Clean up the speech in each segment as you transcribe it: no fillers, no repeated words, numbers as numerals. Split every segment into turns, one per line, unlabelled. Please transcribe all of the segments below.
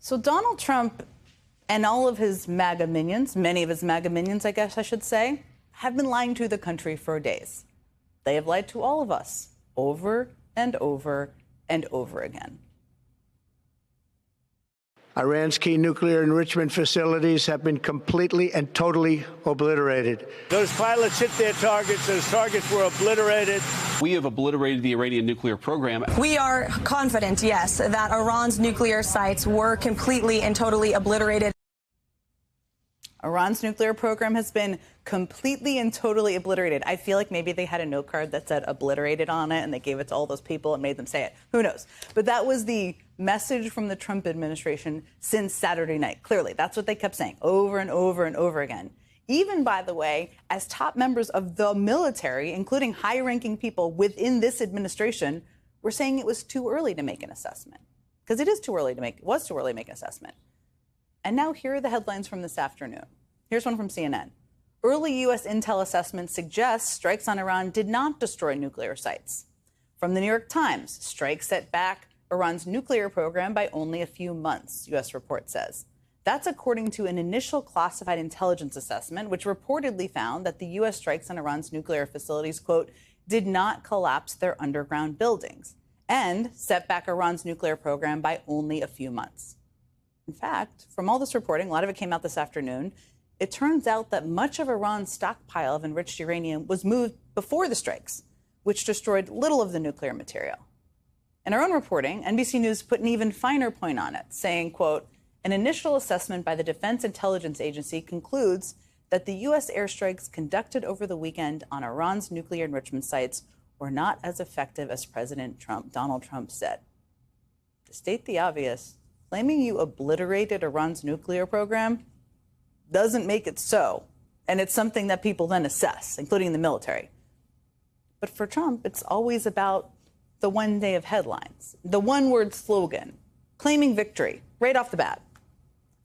So Donald Trump and all of his MAGA minions, many of his MAGA minions, I guess I should say, have been lying to the country for days. They have lied to all of us over and over and over again.
Iran's key nuclear enrichment facilities have been completely and totally obliterated.
Those pilots hit their targets. Those targets were obliterated.
We have obliterated the Iranian nuclear program.
We are confident, yes, that Iran's nuclear sites were completely and totally obliterated.
Iran's nuclear program has been completely and totally obliterated. I feel like maybe they had a note card that said obliterated on it and they gave it to all those people and made them say it. Who knows? But that was the message from the Trump administration since Saturday night. Clearly, that's what they kept saying over and over and over again. Even, by the way, as top members of the military, including high-ranking people within this administration, were saying it was too early to make an assessment. Because it was too early to make an assessment. And now here are the headlines from this afternoon. Here's one from CNN. Early U.S. intel assessments suggest strikes on Iran did not destroy nuclear sites. From the New York Times, strikes set back Iran's nuclear program by only a few months, U.S. report says. That's according to an initial classified intelligence assessment, which reportedly found that the U.S. strikes on Iran's nuclear facilities, quote, did not collapse their underground buildings and set back Iran's nuclear program by only a few months. In fact, from all this reporting, a lot of it came out this afternoon, it turns out that much of Iran's stockpile of enriched uranium was moved before the strikes, which destroyed little of the nuclear material. In our own reporting, NBC News put an even finer point on it, saying, quote, an initial assessment by the Defense Intelligence Agency concludes that the U.S. airstrikes conducted over the weekend on Iran's nuclear enrichment sites were not as effective as Donald Trump said. To state the obvious, claiming you obliterated Iran's nuclear program doesn't make it so. And it's something that people then assess, including the military. But for Trump, it's always about the one day of headlines, the one-word slogan, claiming victory right off the bat,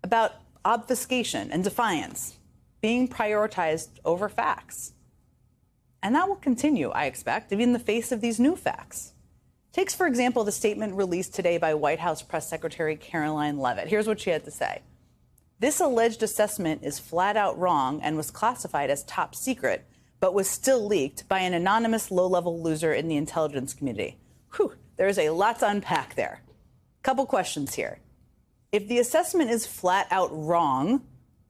about obfuscation and defiance being prioritized over facts. And that will continue, I expect, even in the face of these new facts. Takes, for example, the statement released today by White House Press Secretary Caroline Leavitt. Here's what she had to say. This alleged assessment is flat out wrong and was classified as top secret, but was still leaked by an anonymous low-level loser in the intelligence community. Whew, there's a lot to unpack there. Couple questions here. If the assessment is flat out wrong,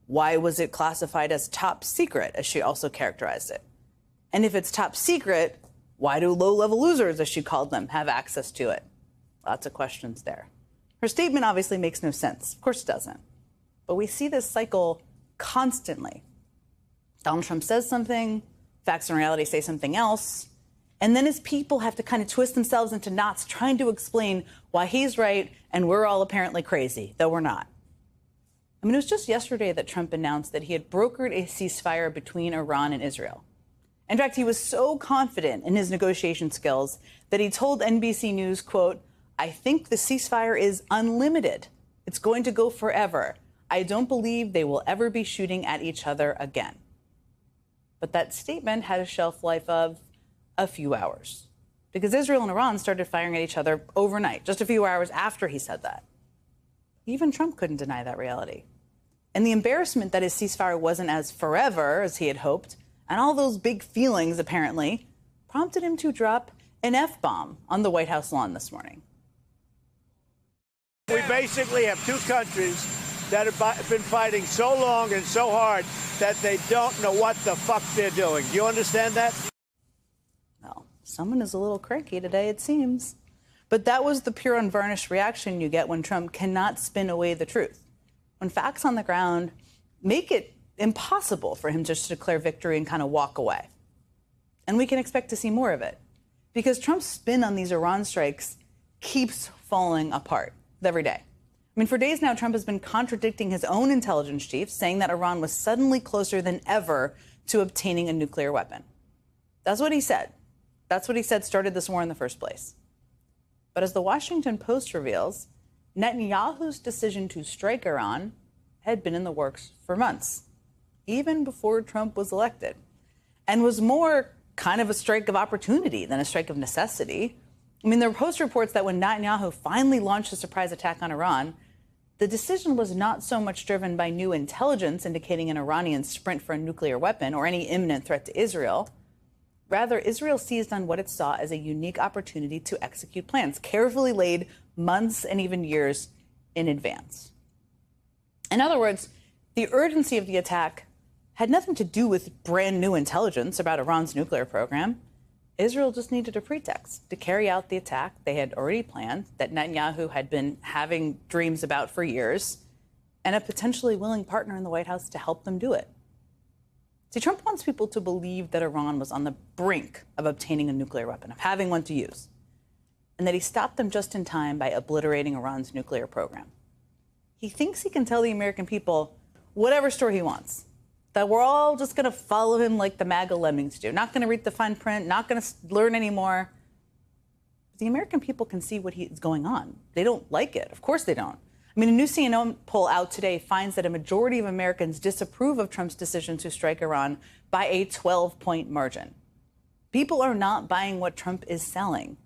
why was it classified as top secret, as she also characterized it? And if it's top secret, why do low-level losers, as she called them, have access to it? Lots of questions there. Her statement obviously makes no sense. Of course it doesn't. But we see this cycle constantly. Donald Trump says something, facts and reality say something else, and then his people have to kind of twist themselves into knots trying to explain why he's right and we're all apparently crazy, though we're not. I mean, it was just yesterday that Trump announced that he had brokered a ceasefire between Iran and Israel. In fact, he was so confident in his negotiation skills that he told NBC News, quote, I think the ceasefire is unlimited. It's going to go forever. I don't believe they will ever be shooting at each other again. But that statement had a shelf life of a few hours, because Israel and Iran started firing at each other overnight, just a few hours after he said that. Even Trump couldn't deny that reality. And the embarrassment that his ceasefire wasn't as forever as he had hoped, and all those big feelings, apparently, prompted him to drop an F-bomb on the White House lawn this morning.
We basically have two countries that have been fighting so long and so hard that they don't know what the fuck they're doing. Do you understand that?
Well, someone is a little cranky today, it seems. But that was the pure unvarnished reaction you get when Trump cannot spin away the truth. When facts on the ground make it impossible for him just to declare victory and kind of walk away. And we can expect to see more of it. Because Trump's spin on these Iran strikes keeps falling apart every day. I mean, for days now, Trump has been contradicting his own intelligence chief, saying that Iran was suddenly closer than ever to obtaining a nuclear weapon. That's what he said. That's what he said started this war in the first place. But as the Washington Post reveals, Netanyahu's decision to strike Iran had been in the works for months, even before Trump was elected, and was more kind of a strike of opportunity than a strike of necessity. I mean, the Post reports that when Netanyahu finally launched a surprise attack on Iran, The decision was not so much driven by new intelligence indicating an Iranian sprint for a nuclear weapon or any imminent threat to Israel. Rather, Israel seized on what it saw as a unique opportunity to execute plans, carefully laid months and even years in advance. In other words, the urgency of the attack had nothing to do with brand new intelligence about Iran's nuclear program. Israel just needed a pretext to carry out the attack they had already planned, that Netanyahu had been having dreams about for years, and a potentially willing partner in the White House to help them do it. See, Trump wants people to believe that Iran was on the brink of obtaining a nuclear weapon, of having one to use, and that he stopped them just in time by obliterating Iran's nuclear program. He thinks he can tell the American people whatever story he wants, that we're all just going to follow him like the MAGA lemmings do, not going to read the fine print, not going to learn anymore. But the American people can see what is going on. They don't like it. Of course they don't. I mean, a new CNN poll out today finds that a majority of Americans disapprove of Trump's decision to strike Iran by a 12-point margin. People are not buying what Trump is selling.